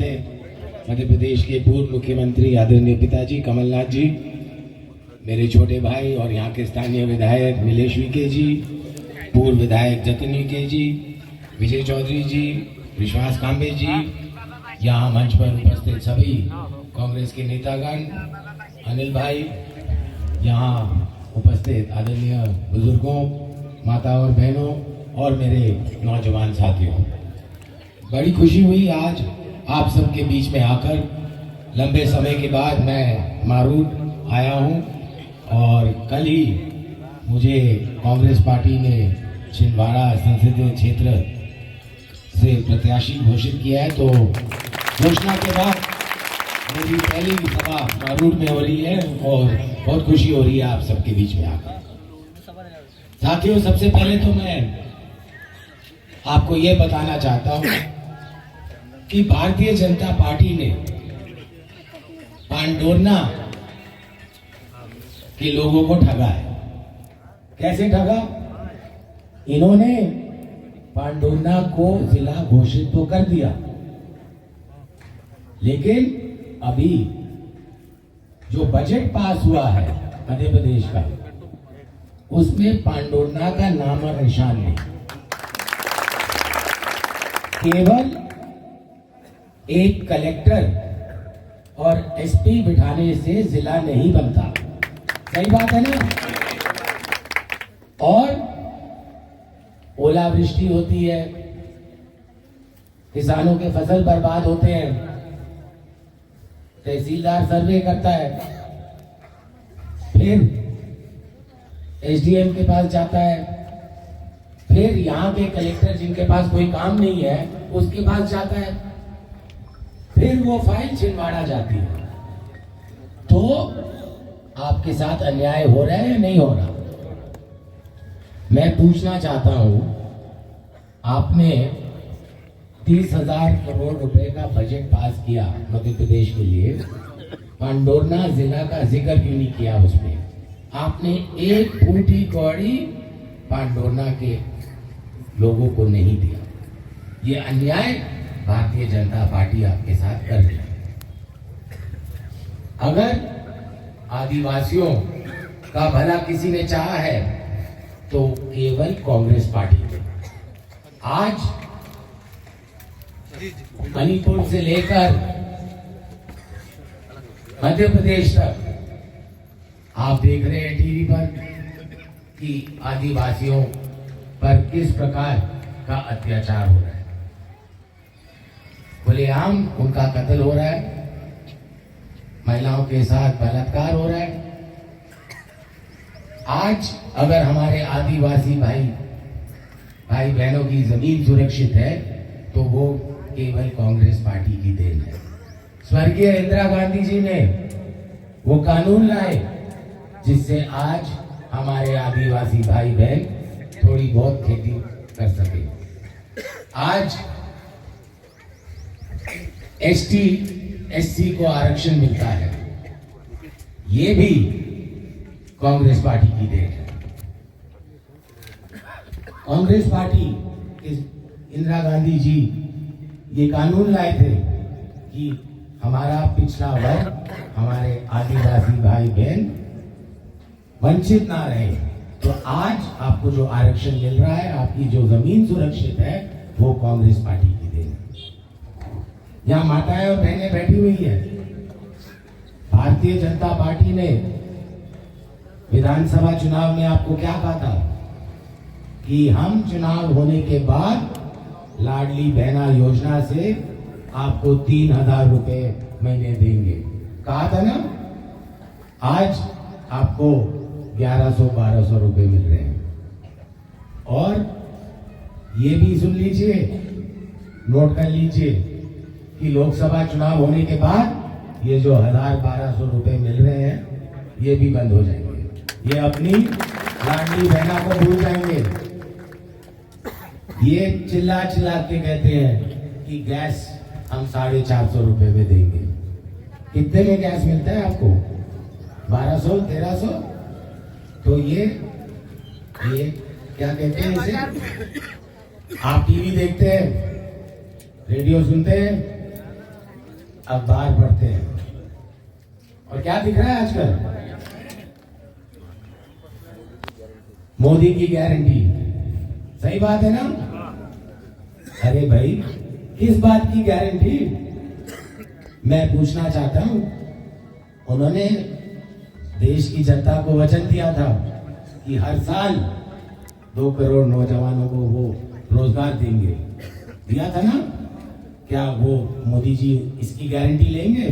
उपस्थित मध्य प्रदेश के पूर्व मुख्यमंत्री आदरणीय पिताजी कमलनाथ जी, मेरे छोटे भाई और यहाँ के स्थानीय विधायक नीलेश विके जी, पूर्व विधायक जतिन विके जी, विजय चौधरी जी, विश्वास कांबे जी, यहाँ मंच पर उपस्थित सभी कांग्रेस के नेतागण, अनिल भाई, यहाँ उपस्थित आदरणीय बुजुर्गों, माता और बहनों और मेरे नौजवान साथियों, बड़ी खुशी हुई आज आप सबके बीच में आकर। लंबे समय के बाद मैं मारूड आया हूं और कल ही मुझे कांग्रेस पार्टी ने छिंदवाड़ा संसदीय क्षेत्र से प्रत्याशी घोषित किया है। तो घोषणा के बाद मेरी पहली सभा मारूड में हो रही है और बहुत खुशी हो रही है आप सबके बीच में आकर। साथियों, सबसे पहले तो मैं आपको ये बताना चाहता हूं कि भारतीय जनता पार्टी ने पांडोरना के लोगों को ठगा है। कैसे ठगा? इन्होंने पांडोरना को जिला घोषित तो कर दिया, लेकिन अभी जो बजट पास हुआ है मध्य प्रदेश का, उसमें पांडोरना का नाम और निशान नहीं। केवल एक कलेक्टर और एसपी बिठाने से जिला नहीं बनता। सही बात है ना? और ओलावृष्टि होती है, किसानों के फसल बर्बाद होते हैं, तहसीलदार सर्वे करता है, फिर एसडीएम के पास जाता है, फिर यहाँ के कलेक्टर जिनके पास कोई काम नहीं है उसके पास जाता है, फिर वो फाइल छिंदवाड़ा जाती है। तो आपके साथ अन्याय हो रहा है या नहीं हो रहा? मैं पूछना चाहता हूं, आपने 30,000 करोड़ रुपए का बजट पास किया मध्य प्रदेश के लिए, पांडोरना जिला का जिक्र क्यों नहीं किया उसमें? आपने एक फूटी कौड़ी पांडोरना के लोगों को नहीं दिया। ये अन्याय भारतीय जनता पार्टी आपके साथ कर रही है। अगर आदिवासियों का भला किसी ने चाहा है तो केवल कांग्रेस पार्टी ने। आज मणिपुर से लेकर मध्य प्रदेश तक आप देख रहे हैं टीवी पर कि आदिवासियों पर किस प्रकार का अत्याचार हो रहा है। खुलेआम उनका कत्ल हो रहा है, महिलाओं के साथ बलात्कार हो रहा है। आज अगर हमारे आदिवासी भाई बहनों की जमीन सुरक्षित है तो वो केवल कांग्रेस पार्टी की देन है। स्वर्गीय इंदिरा गांधी जी ने वो कानून लाए जिससे आज हमारे आदिवासी भाई बहन थोड़ी बहुत खेती कर सके। आज एसटी एससी को आरक्षण मिलता है, ये भी कांग्रेस पार्टी की देन है। कांग्रेस पार्टी, इंदिरा गांधी जी ये कानून लाए थे कि हमारा पिछड़ा वर्ग, हमारे आदिवासी भाई बहन वंचित ना रहे। तो आज आपको जो आरक्षण मिल रहा है, आपकी जो जमीन सुरक्षित है, वो कांग्रेस पार्टी की देन है। यहाँ माताएं और बहनें बैठी हुई है। भारतीय जनता पार्टी ने विधानसभा चुनाव में आपको क्या कहा था कि हम चुनाव होने के बाद लाडली बहना योजना से आपको 3,000 रुपए महीने देंगे। कहा था ना? आज आपको 1100-1200 रुपए मिल रहे हैं। और ये भी सुन लीजिए, नोट कर लीजिए कि लोकसभा चुनाव होने के बाद ये जो 1,000-1,200 रुपए मिल रहे हैं, ये भी बंद हो जाएंगे। ये अपनी लाडली बहना को भूल जाएंगे। ये चिल्ला चिल्ला के कहते हैं कि गैस हम 450 रुपए में देंगे। कितने में गैस मिलता है आपको? 1200-1300। तो ये क्या कहते हैं इसे? आप टीवी देखते हैं, रेडियो सुनते हैं, अखबार पढ़ते हैं और क्या दिख रहा है आजकल? मोदी की गारंटी। सही बात है ना? अरे भाई, किस बात की गारंटी? मैं पूछना चाहता हूं, उन्होंने देश की जनता को वचन दिया था कि हर साल 2 करोड़ नौजवानों को वो रोजगार देंगे, दिया था ना? क्या वो मोदी जी इसकी गारंटी लेंगे?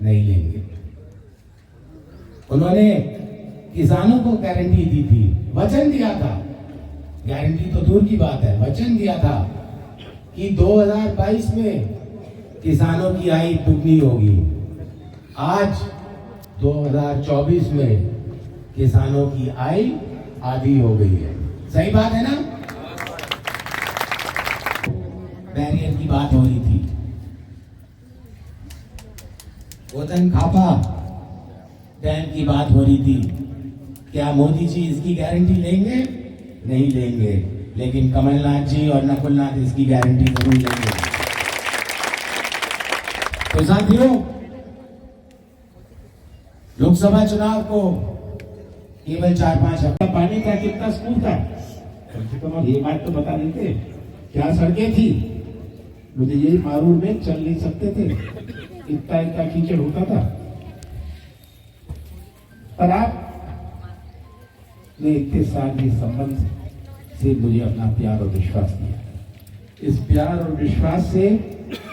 नहीं लेंगे। उन्होंने किसानों को गारंटी दी थी, वचन दिया था, गारंटी तो दूर की बात है, वचन दिया था कि 2022 में किसानों की आय दुगनी होगी। आज 2024 में किसानों की आय आधी हो गई है। सही बात है ना? बैरियर की बात हो रही थी, गोधन खापा डैम की बात हो रही थी। क्या मोदी जी इसकी गारंटी लेंगे? नहीं लेंगे, लेकिन कमलनाथ जी और नकुलनाथ इसकी गारंटी जरूर लेंगे। तो साथियों, लोकसभा चुनाव को केवल 4-5 हफ्ता, पानी का कितना स्कूल था, कम से कम ये बात तो बता देते। क्या सड़कें थी, मुझे यही मारूर में चल नहीं सकते थे, इतना इतना कीचड़ होता था। पर आप ने इतने साल के संबंध से मुझे अपना प्यार और विश्वास दिया। इस प्यार और विश्वास से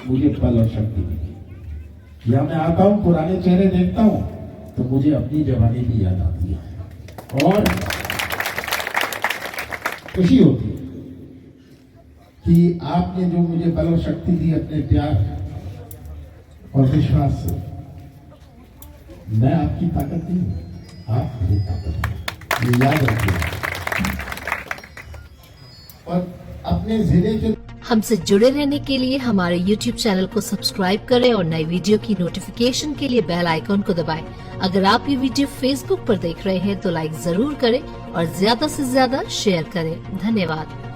मुझे बल और शक्ति मिली। या मैं आता हूं, पुराने चेहरे देखता हूं तो मुझे अपनी जवानी भी याद आती है और खुशी होती है कि आपने जो मुझे बल और शक्ति दी अपने प्यार और विश्वास से। मैं आपकी ताकत नहीं हूं, आप मेरी ताकत है, ये याद रखिए। और अपने जिले के हमसे जुड़े रहने के लिए हमारे YouTube चैनल को सब्सक्राइब करें और नई वीडियो की नोटिफिकेशन के लिए बेल आइकॉन को दबाएं। अगर आप ये वीडियो Facebook पर देख रहे हैं तो लाइक जरूर करें और ज्यादा से ज्यादा शेयर करें। धन्यवाद।